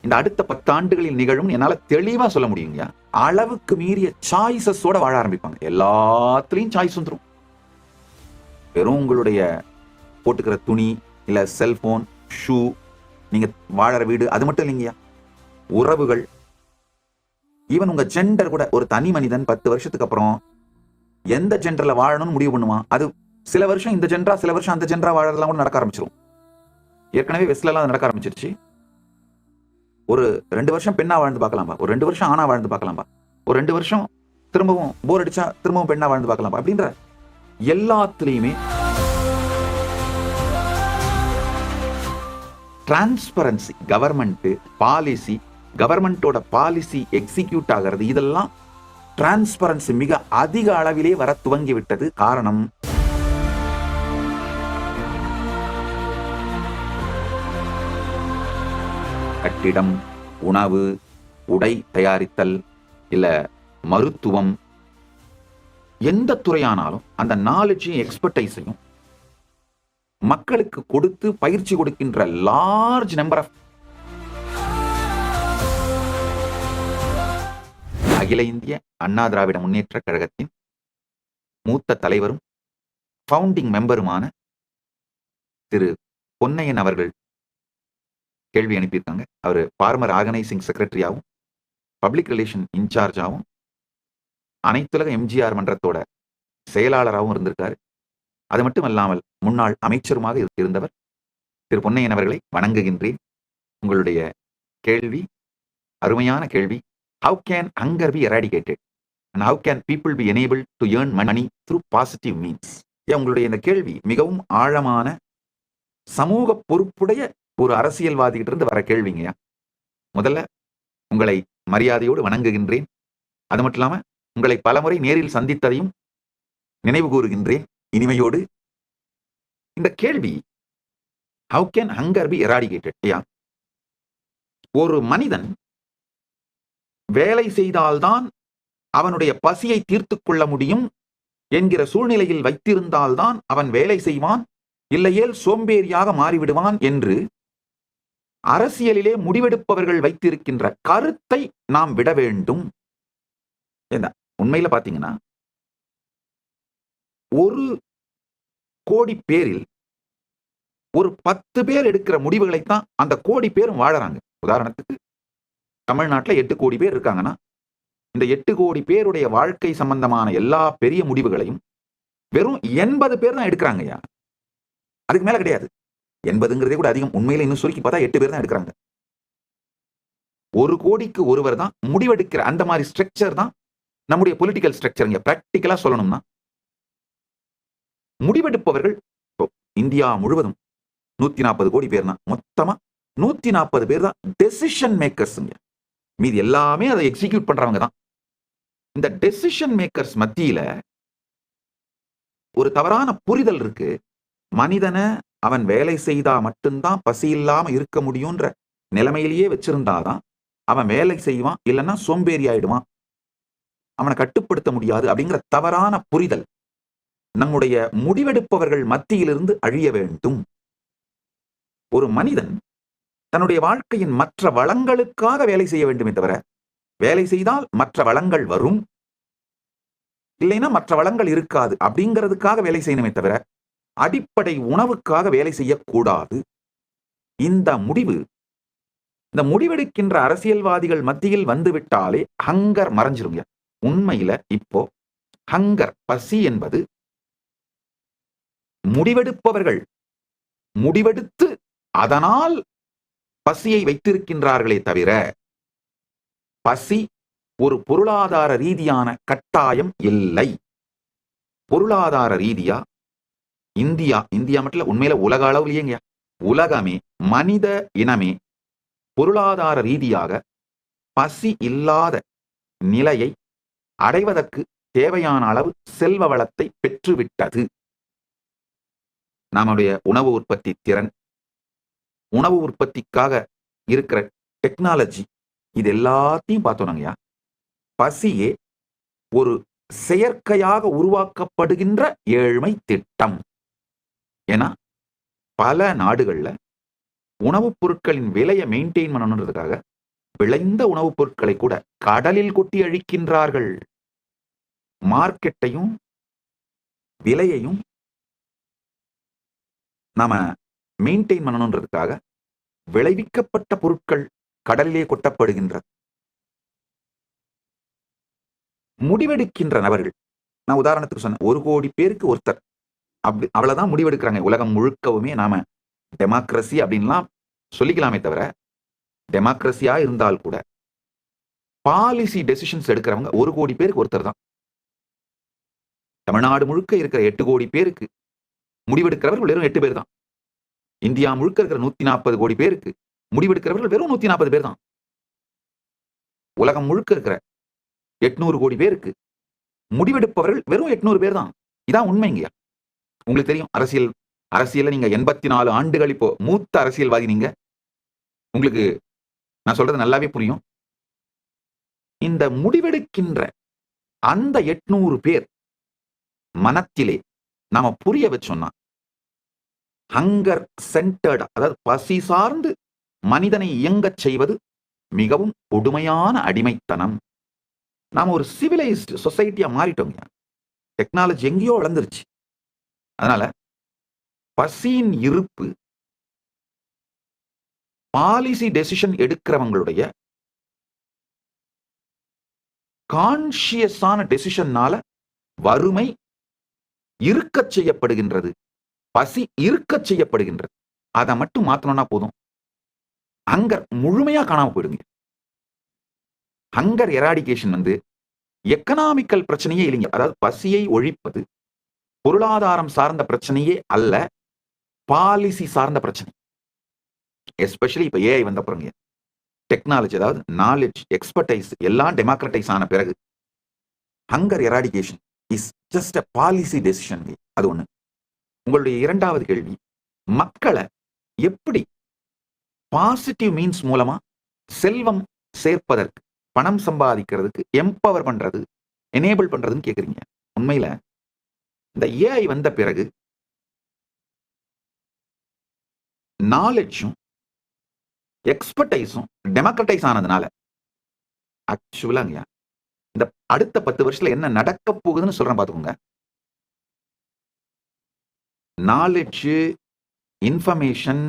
இந்த அடுத்த 10 ஆண்டுகளில் நிகழும் என்னால தெளிவா சொல்ல முடியுங்க. அளவுக்கு மீறிய சாய்ஸஸோட வாழ ஆரம்பிப்பாங்க. எல்லாத்துலயும் சாய்ஸ் வந்துடும். வெறும் உங்களுடைய போட்டுக்கிற துணி, இல்ல செல்போன், ஷூ, நீங்க வாழற வீடு, அது மட்டும் இல்லைங்கய்யா. உறவுகள், ஈவன் உங்க ஜெண்டர் கூட. ஒரு தனி மனிதன் 10 வருஷத்துக்கு அப்புறம் எந்த ஜெண்டர்ல வாழணும்னு முடிவு பண்ணுவான். அது சில வருஷம் இந்த ஜெண்டரா, சில வருஷம் அந்த ஜெண்டரா வாழறதெல்லாம் கூட நடக்க ஆரம்பிச்சிடும். ஏற்கனவே வெஸ்ட்ல எல்லாம் நடக்க ஆரம்பிச்சிருச்சு. ஒரு 2 வருஷம் பெண்ணா வாழ்ந்து பார்க்கலாம்பா, ஒரு 2 வருஷம் ஆணா வாழ்ந்து பார்க்கலாம்பா, ஒரு 2 வருஷம் திரும்பவும் போர் அடிச்சா திரும்பவும் பெண்ணா வாழ்ந்து பார்க்கலாம்பா. அப்படின்ற எல்லாத்துலயுமே டிரான்ஸ்பரன்சி, கவர்மெண்ட் பாலிசி, கவர்மெண்டோட பாலிசி எக்ஸிக்யூட் ஆகிறது, இதெல்லாம் டிரான்ஸ்பரன்சி மிக அதிக அளவிலே வர துவங்கி விட்டது. காரணம், கட்டிடம், உணவு, உடை தயாரித்தல், இல்ல மருத்துவம், எந்த துறையானாலும் அந்த நாலேஜையும் எக்ஸ்பர்டைஸையும் மக்களுக்கு கொடுத்து பயிற்சி கொடுக்கின்ற லார்ஜ் நம்பர் ஆஃப் அகில இந்திய அண்ணா திராவிட முன்னேற்ற கழகத்தின் மூத்த தலைவரும் ஃபவுண்டிங் மெம்பருமான திரு பொன்னையன் அவர்கள் கேள்வி அனுப்பியிருக்காங்க. அவர் ஃபார்மர் ஆர்கனைசிங் செக்ரட்டரியாகவும் பப்ளிக் ரிலேஷன் இன்சார்ஜாகவும் அனைத்துலக எம்ஜிஆர் மன்றத்தோட செயலாளராகவும் இருந்திருக்காரு. அது மட்டும் அல்லாமல் முன்னாள் அமைச்சருமாக இருந்தவர். திரு பொன்னையன் அவர்களை வணங்குகின்றேன். உங்களுடைய கேள்வி அருமையான கேள்வி. How can hunger be eradicated and how can people be enabled to earn money through positive means? உங்களுடைய இந்த கேள்வி மிகவும் ஆழமான சமூக பொறுப்புடைய ஒரு அரசியல்வாதிகிட்ட இருந்து வர கேள்விங்கய்யா. முதல்ல உங்களை மரியாதையோடு வணங்குகின்றேன். அது மட்டும் இல்லாம உங்களை பலமுறை நேரில் சந்தித்ததையும் நினைவு கூறுகின்றேன் இனிமையோடு. இந்த கேள்வி how can hunger be eradicated? ஒரு மனிதன் வேலை செய்தால்தான் அவனுடைய பசியை தீர்த்துக் கொள்ள முடியும் என்கிற சூழ்நிலையில் வைத்திருந்தால்தான் அவன் வேலை செய்வான், இல்லையேல் சோம்பேறியாக மாறிவிடுவான் என்று அரசியலிலே முடிவெடுப்பவர்கள் வைத்திருக்கின்ற கருத்தை நாம் விட வேண்டும். உண்மையில பாத்தீங்கன்னா 1 கோடி பேரில் ஒரு 10 பேர் எடுக்கிற முடிவுகளைத்தான் அந்த கோடி பேரும் வாழறாங்க. உதாரணத்துக்கு தமிழ்நாட்டில் 8 கோடி பேர் இருக்காங்கன்னா இந்த 8 கோடி பேருடைய வாழ்க்கை சம்பந்தமான எல்லா பெரிய முடிவுகளையும் வெறும் 80 பேர் தான் எடுக்கிறாங்கய்யா. அதுக்கு மேல கிடையாது. 80ங்கிறதே கூட அதிகம். உண்மையில இன்னும் சுருக்கி பார்த்தா 8 பேர் தான் எடுக்கிறாங்க. 1 கோடிக்கு ஒருவர் தான் முடிவெடுக்கிற அந்த மாதிரி ஸ்ட்ரக்சர் தான் நம்முடைய பொலிட்டிக்கல் ஸ்ட்ரக்சர். பிராக்டிக்கலா சொல்லணும்னா முடிவெடுப்பவர்கள் இந்தியா முழுவதும் 140 கோடி பேர் தான். மொத்தமா 140 பேர் தான் டெசிஷன் மேக்கர்ஸ். மீதி எல்லாமே அதை எக்ஸிக்யூட் பண்றவங்க தான். இந்த டெசிஷன் மேக்கர்ஸ் மத்தியில ஒரு தவறான புரிதல் இருக்கு. மனிதனை அவன் வேலை செய்தா மட்டும்தான் பசி இல்லாம இருக்க முடியும்ன்ற நிலைமையிலேயே வச்சிருந்தாதான் அவன் வேலை செய்வான், இல்லைன்னா சோம்பேறி ஆயிடுவான், அவனை கட்டுப்படுத்த முடியாது அப்படிங்கிற தவறான புரிதல் நம்முடைய முடிவெடுப்பவர்கள் மத்தியிலிருந்து அழிய வேண்டும். ஒரு மனிதன் தன்னுடைய வாழ்க்கையின் மற்ற வளங்களுக்காக வேலை செய்ய வேண்டுமே தவிர, வேலை செய்தால் மற்ற வளங்கள் வரும், இல்லைன்னா மற்ற வளங்கள் இருக்காது அப்படிங்கிறதுக்காக வேலை செய்யணுமே தவிர அடிப்படை உணவுக்காக வேலை செய்யக்கூடாது. இந்த முடிவெடுக்கின்ற அரசியல்வாதிகள் மத்தியில் வந்துவிட்டாலே ஹங்கர் மறைஞ்சிருங்க. உண்மையில இப்போ ஹங்கர், பசி என்பது முடிவெடுப்பவர்கள் முடிவெடுத்து அதனால் பசியை வைத்திருக்கின்றார்களே தவிர பசி ஒரு பொருளாதார ரீதியான கட்டாயம் இல்லை. பொருளாதார ரீதியா இந்தியா மட்டும் உண்மையில உலக அளவுலயேங்க, உலகமே, மனித இனமே பொருளாதார ரீதியாக பசி இல்லாத நிலையை அடைவதற்கு தேவையான அளவு செல்வ வளத்தை பெற்றுவிட்டது. நம்முடைய உணவு உற்பத்தி திறன், உணவு உற்பத்திக்காக இருக்கிற டெக்னாலஜி, இது எல்லாத்தையும் பார்த்தோம்ங்கய்யா. பசியே ஒரு செயற்கையாக உருவாக்கப்படுகின்ற ஏழ்மை திட்டம். ஏன்னா பல நாடுகள்ல உணவுப் பொருட்களின் விலையை மெயின்டைன் பண்ணணுன்றதுக்காக விளைந்த உணவுப் பொருட்களை கூட கடலில் கொட்டி அழிக்கின்றார்கள். மார்க்கெட்டையும் விலையையும் நாம மெயின்டைன் பண்ணணுன்றதுக்காக விளைவிக்கப்பட்ட பொருட்கள் கடலிலே கொட்டப்படுகின்றது. முடிவெடுக்கின்ற நபர்கள், நான் உதாரணத்துக்கு சொன்னேன், 1 கோடி பேருக்கு ஒருத்தர், அப்படி அவ்வளவுதான் முடிவெடுக்கிறாங்க. உலகம் முழுக்கவுமே நாம டெமோக்ரஸி அப்படின்லாம் சொல்லிக்கலாமே தவிர, டெமோக்ரஸியா இருந்தால் கூட பாலிசி டெசிஷன்ஸ் எடுக்கிறவங்க 1 கோடி பேருக்கு ஒருத்தர் தான். தமிழ்நாடு முழுக்க இருக்கிற 8 கோடி பேருக்கு முடிவெடுக்கிறவர்கள் வெறும் 8 பேர் தான். இந்தியா முழுக்க இருக்கிற 140 கோடி பேருக்கு முடிவெடுக்கிறவர்கள் வெறும் 140 பேர் தான். உலகம் முழுக்க இருக்கிற 800 கோடி பேருக்கு முடிவெடுப்பவர்கள் வெறும் 800 பேர் தான். இதான் உண்மைங்க. உங்களுக்கு தெரியும், அரசியல்ல நீங்க 84 ஆண்டுகள் இப்போ மூத்த அரசியல்வாதி நீங்க. உங்களுக்கு நான் சொல்றது நல்லாவே புரியும். இந்த முடிவெடுக்கின்ற அந்த 800 பேர் மனத்திலே நாம புரிய வச்சோம்னா, ஹங்கர் சென்டர்ட், அதாவது பசி சார்ந்து மனிதனை இயங்கச் செய்வது மிகவும் கொடுமையான அடிமைத்தனம். நாம ஒரு சிவிலைஸ்டு சொசைட்டியா மாறிட்டோங்க. டெக்னாலஜி எங்கேயோ வளர்ந்துருச்சு. அதனால பசியின் இருப்பு பாலிசி டெசிஷன் எடுக்கிறவங்களுடைய கான்சியஸான டெசிஷன்னால வறுமை இருக்கச் செய்யப்படுகின்றது, பசி இருக்கச் செய்யப்படுகின்றது. அதை மட்டும் மாத்தணும்னா போதும், ஹங்கர் முழுமையா காணாம போயிடுங்க. ஹங்கர் எராடிகேஷன் வந்து எக்கனாமிக்கல் பிரச்சனையே இல்லைங்க. அதாவது பசியை ஒழிப்பது பொருளாதாரம் சார்ந்த பிரச்சனையே அல்ல, பாலிசி சார்ந்த பிரச்சனை. எஸ்பெஷலி இப்ப ஏஐ வந்த பிறகு டெக்னாலஜி, அதாவது நாலேஜ், எக்ஸ்பர்டைஸ் எல்லாம் டெமோக்ரட்டைஸ் ஆன பிறகு hunger eradication is just a policy decision. அது ஒண்ணு. உங்களுடைய இரண்டாவது கேள்வி, மக்களை எப்படி பாசிட்டிவ் மீன்ஸ் மூலமா செல்வம் சேர்ப்பதற்கு, பணம் சம்பாதிக்கிறதுக்கு எம்பவர் பண்றது, எனேபிள் பண்றதுன்னு கேக்குறீங்க. உண்மையில இந்த ஏஐ வந்த பிறகு நாலேஜும் எக்ஸ்பர்டைஸும் டெமோக்ரட்டைஸ் ஆனதுனால ஆக்சுவலாங்க இந்த அடுத்த 10 வருஷத்துல என்ன நடக்க போகுதுன்னு சொல்றேன் பாத்துக்கோங்க. நாலேஜ், இன்ஃபர்மேஷன்,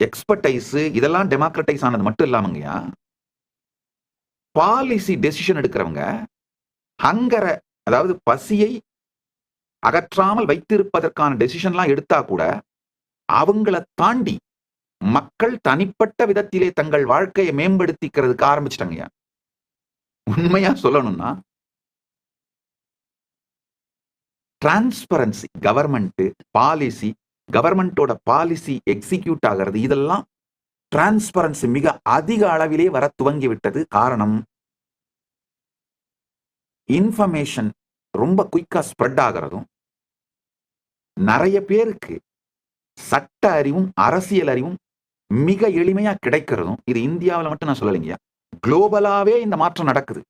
எக்ஸ்பர்டைஸ் இதெல்லாம் டெமோக்ரட்டைஸ் ஆனது மட்டும் இல்லாமங்கயா, பாலிசி டெசிஷன் எடுக்கிறவங்க ஹங்கரை, அதாவது பசியை அகற்றாமல் வைத்திருப்பதற்கான டெசிஷன்லாம் எடுத்தா கூட அவங்களை தாண்டி மக்கள் தனிப்பட்ட விதத்திலே தங்கள் வாழ்க்கையை மேம்படுத்திக்கிறதுக்கு ஆரம்பிச்சிட்டாங்க. உண்மையா சொல்லணும்னா டிரான்ஸ்பரன்சி, கவர்மெண்ட் பாலிசி, கவர்மெண்டோட பாலிசி எக்ஸிக்யூட் ஆகிறது, இதெல்லாம் டிரான்ஸ்பரன்சி மிக அதிக அளவிலே வர துவங்கி விட்டது. காரணம், இன்ஃபர்மேஷன் ரொம்ப குயிக்கா ஸ்ப்ரெட் ஆகிறதும், நிறைய பேருக்கு சட்ட அறிவும் அரசியல் அறிவும் மிக எளிமையா கிடைக்கிறதும். இது இந்தியாவில் மட்டும் நான் சொல்லலைங்க, குளோபலாவே இந்த மாற்றம் நடக்குது.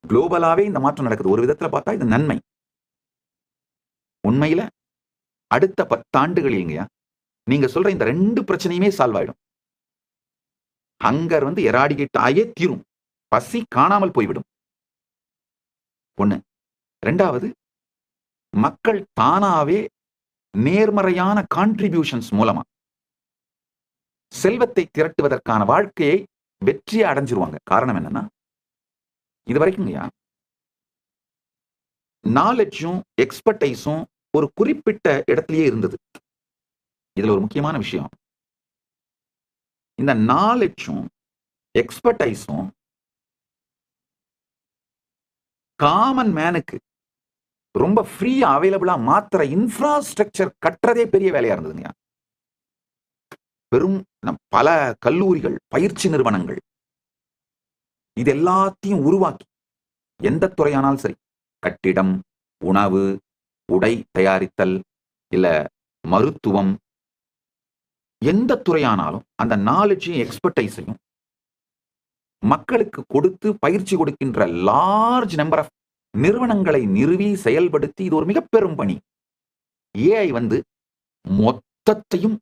குளோபலாவே இந்த மாற்றம் நடக்குது. ஒரு விதத்துல பார்த்தா இது நன்மை. உண்மையில அடுத்த 10 ஆண்டுகள் நீங்க சொல்ற இந்த 2 பிரச்சனையுமே சால்வ் ஆயிடும். ஹங்கர் வந்து எராடிகேட் ஆயே தீரும், பசி காணாமல் போய்விடும். ஒண்ணு. ரெண்டாவது, மக்கள் தானாவே நேர்மறையான கான்ட்ரிபியூஷன்ஸ் மூலமா செல்வத்தை திரட்டுவதற்கான வாழ்க்கையை வெற்றியை அடைஞ்சிருவாங்க. காரணம் என்னன்னா, இது வரைக்கும் நாலேஜும் எக்ஸ்பர்டைஸும் ஒரு குறிப்பிட்ட இடத்திலேயே இருந்தது. இதுல ஒரு முக்கியமான விஷயம், இந்த நாலேஜும் எக்ஸ்பர்டைஸும் காமன் மேனுக்கு ரொம்ப ஃப்ரீயா அவைலபிளா மாத்திர இன்ஃப்ராஸ்ட்ரக்சர் கட்டுறதே பெரிய வேலையா இருந்ததுங்க. பெரும் பல கல்லூரிகள், பயிற்சி நிறுவனங்கள், இது எல்லாத்தையும் உருவாக்கி, எந்த துறையானாலும் சரி, கட்டிடம், உணவு, உடை தயாரித்தல், இல்ல மருத்துவம், எந்த துறையானாலும் அந்த நாலேஜையும் எக்ஸ்பர்டைஸையும் மக்களுக்கு கொடுத்து பயிற்சி கொடுக்கின்ற லார்ஜ் நம்பர் ஆஃப் நிறுவனங்களை நிறுவி செயல்படுத்தி, இது ஒரு மிக பெரும் பணி. ஏஐ வந்து மொத்தத்தையும்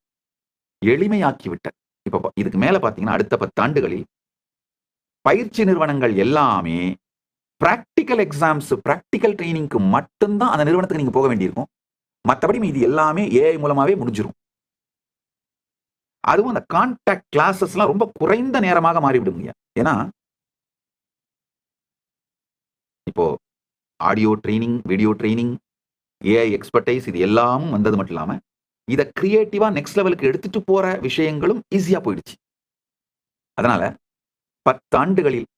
எளிமையாக்கிவிட்ட இப்ப இதுக்கு மேல பாத்தீங்கன்னா அடுத்த 10 ஆண்டுகளில் பயிற்சி நிறுவனங்கள் எல்லாமே பிராக்டிகல் எக்ஸாம்ஸ், பிராக்டிகல் ட்ரெய்னிங்க்கு மட்டும் தான் அந்த நிறுவனத்துக்கு நீங்க போக வேண்டியிருக்கும். மத்தபடி மீதி எல்லாமே ஏஐ மூலமாவே முடிஞ்சிரும். அதுவும் அந்த கான்டாக்ட் கிளாஸஸ்லாம் ரொம்ப குறைந்த நேரமாக மாறிவிடுங்க. ஏன்னா இப்போ audio training, video training, AI expertise இது எல்லாமும் வந்தது மட்டும் இல்லாம, இத கிரியேட்டிவா நெக்ஸ்ட் லெவலுக்கு எடுத்துட்டு போற விஷயங்களும் ஈஸியா போயிடுச்சு. அதனால 10 ஆண்டுகளில்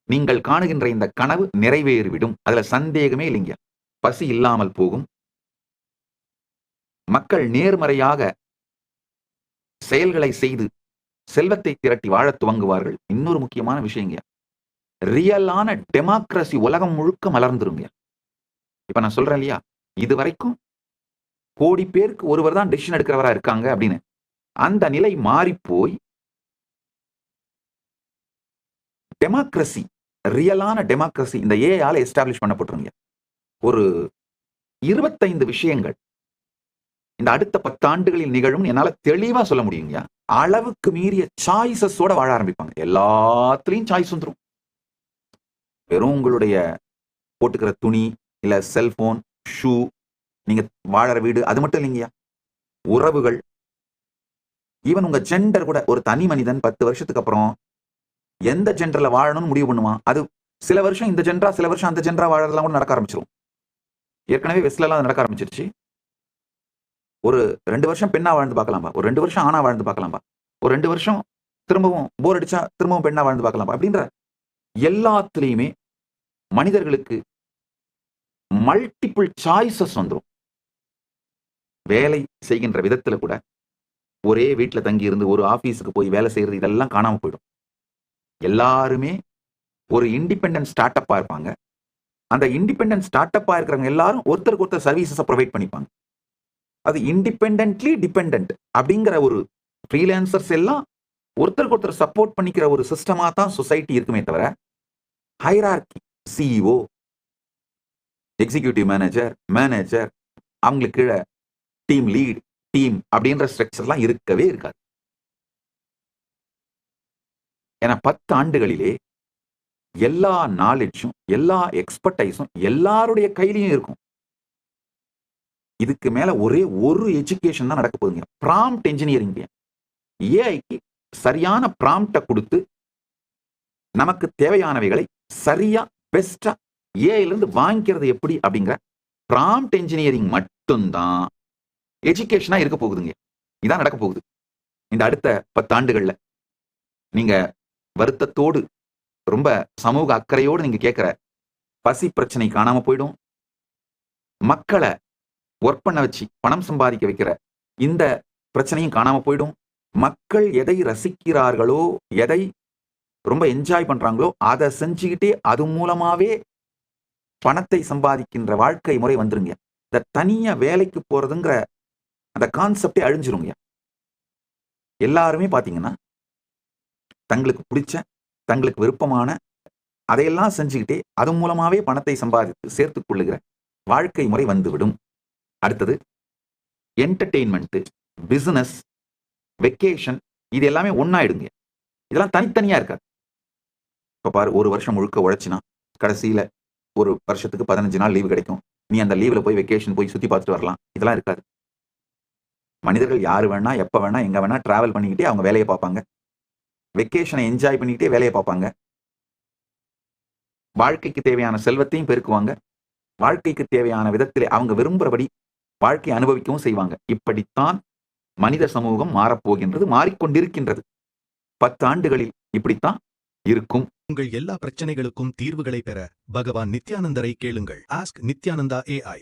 நீங்கள் காணுகின்ற இந்த கனவு நிறைவேறிவிடும். அதுல சந்தேகமே இல்லைங்க. பசி இல்லாமல் போகும். மக்கள் நேர்மறையாக செயல்களை செய்து செல்வத்தை திரட்டி வாழத் துவங்குவார்கள். இன்னொரு முக்கியமான விஷயங்க. ரியலான டெமோக்ரசி உலகம் முழுக்க மலர்ந்துருங்க. இப்ப நான் சொல்றேன் இல்லையா, இதுவரைக்கும் கோடி பேருக்கு ஒருவர் தான் டெசிஷன் எடுக்கிறவரா இருக்காங்க அப்படின்னு. அந்த நிலை மாறி போய் டெமோக்ரசி, ரியலான டெமோக்ரசி இந்த ஏஐயால எஸ்டாப்ளிஷ் பண்ணப்பட்டுருங்க. ஒரு 25 விஷயங்கள் இந்த அடுத்த 10 ஆண்டுகளில் நிகழும் என்னால தெளிவா சொல்ல முடியுங்க. அளவுக்கு மீறிய சாய்ஸஸோட வாழ ஆரம்பிப்பாங்க. எல்லாத்துலயும் சாய்ஸ் வந்துரும். வெறும் உங்களுடைய போட்டுக்கிற துணி, இல்ல செல்போன், ஷூ, நீங்க வாழற வீடு அது மட்டும் இல்லைங்கயா. உறவுகள், ஈவன் உங்க ஜெண்டர் கூட. ஒரு தனி மனிதன் 10 வருஷத்துக்கு அப்புறம் எந்த ஜெண்டர்ல வாழணும்னு முடிவு பண்ணுவான். அது சில வருஷம் இந்த ஜெண்டரா, சில வருஷம் அந்த ஜெண்டரா வாழறதெல்லாம் கூட நடக்க ஆரம்பிச்சிரும். ஏற்கனவே வெஸ்ட்ல எல்லாம் நடக்க ஆரம்பிச்சிருச்சு. ஒரு 2 வருஷம் பெண்ணா வாழ்ந்து பார்க்கலாம்பா, ஒரு 2 வருஷம் ஆணா வாழ்ந்து பார்க்கலாம்பா, ஒரு 2 வருஷம் திரும்பவும் போர் அடிச்சா திரும்பவும் பெண்ணா வாழ்ந்து பார்க்கலாம்பா அப்படின்ற எல்லாத்துலயுமே மனிதர்களுக்கு மல்டிபிள் சாய்ஸஸ் வந்துரும். வேலை செய்கின்ற விதத்துல கூட ஒரே வீட்டுல தங்கி இருந்து ஒரு ஆபீஸுக்கு போய் வேலை செய்யறது இதெல்லாம் காணாம போயிடும். எல்லாருமே ஒரு இண்டிபெண்டன்ட் ஸ்டார்ட் அப்பா இருப்பாங்க. அந்த இண்டிபெண்டன்ட் ஸ்டார்ட் அப்பா இருக்கிறவங்க எல்லாரும் ஒருத்தருக்கு ஒருத்தர் சர்வீசஸ் ப்ரொவைட் பண்ணிப்பாங்க. அது இண்டிபெண்டன்ட்லி டிபெண்டன்ட் அப்படிங்கிற ஒரு ஃப்ரீலான்சர்ஸ் எல்லாம் ஒருத்தருக்கு ஒருத்தர் சப்போர்ட் பண்ணிக்கிற ஒரு சிஸ்டமா தான் சொசைட்டி இருக்குமே தவிர, hierarchy, CEO, executive manager, manager, அவங்களுக்கு கீழே டீம் லீட், டீம் அப்படின்ற ஸ்ட்ரக்சர்லாம் இருக்கவே இருக்காது. ஏன்னா 10 ஆண்டுகளிலே எல்லா நாலேஜும், எல்லா எக்ஸ்பர்டைஸும் எல்லாருடைய கையிலையும் இருக்கும். இதுக்கு மேல ஒரே ஒரு எஜுகேஷன் தான் நடக்க போகுதுங்க. Prompt engineering. ஏஐக்கு சரியான ப்ராம்ப்ட கொடுத்து நமக்கு தேவையானவைகளை சரியா பெஸ்டா ஏஐல இருந்து வாங்கிக்கிறது எப்படி அப்படிங்கிற ப்ராம்ப்ட் என்ஜினியரிங் மட்டும்தான் எஜுகேஷனா இருக்க போகுதுங்க. இதான் நடக்க போகுது இந்த அடுத்த 10 ஆண்டுகள்ல. நீங்க வருத்தத்தோடு, ரொம்ப சமூக அக்கறையோடு நீங்க கேட்கிற பசி பிரச்சனை காணாம போயிடும். மக்களை ஒர்க் பண்ண வச்சு பணம் சம்பாதிக்க வைக்கிற இந்த பிரச்சனையும் காணாம போயிடும். மக்கள் எதை ரசிக்கிறார்களோ, எதை ரொம்ப என்ஜாய் பண்றாங்களோ அதை செஞ்சுக்கிட்டே அது மூலமாவே பணத்தை சம்பாதிக்கின்ற வாழ்க்கை முறை வந்துருங்க. இந்த தனியா வேலைக்கு போறதுங்கிற அந்த கான்செப்டே அழிஞ்சிருங்க. எல்லாருமே பாத்தீங்கன்னா தங்களுக்கு பிடிச்ச, தங்களுக்கு விருப்பமான அதையெல்லாம் செஞ்சுக்கிட்டே அது மூலமாவே பணத்தை சம்பாதித்து சேர்த்துக் கொள்ளுகிற வாழ்க்கை முறை வந்துவிடும். அடுத்தது என்டர்டெயின்மெண்ட், பிசினஸ், வெக்கேஷன் இது எல்லாமே ஒன்னாயிடுங்க. இதெல்லாம் தனித்தனியா இருக்காது. இப்ப பாரு, ஒரு வருஷம் முழுக்க உழைச்சினா கடைசியில ஒரு வருஷத்துக்கு 15 நாள் லீவு கிடைக்கும். நீ அந்த லீவ்ல போய் வெக்கேஷன் போய் சுத்தி பார்த்துட்டு வரலாம். இதெல்லாம் இருக்காது. மனிதர்கள் யாரு வேணா, எப்ப வேணா, எங்க வேணா டிராவல் பண்ணிக்கிட்டே அவங்க வேலையை பார்ப்பாங்க. வெக்கேஷனை என்ஜாய் பண்ணிக்கிட்டே வேலையை பார்ப்பாங்க. வாழ்க்கைக்கு தேவையான செல்வத்தையும் பெருக்குவாங்க. வாழ்க்கைக்கு தேவையான விதத்திலே அவங்க விரும்புறபடி வாழ்க்கையை அனுபவிக்கவும் செய்வாங்க. இப்படித்தான் மனித சமூகம் மாறப்போகின்றது, மாறிக்கொண்டிருக்கின்றது. 10 ஆண்டுகளில் இப்படித்தான் இருக்கும். உங்கள் எல்லா பிரச்சனைகளுக்கும் தீர்வுகளை பெற பகவான் நித்யானந்தரை கேளுங்கள். Ask Nithyananda AI.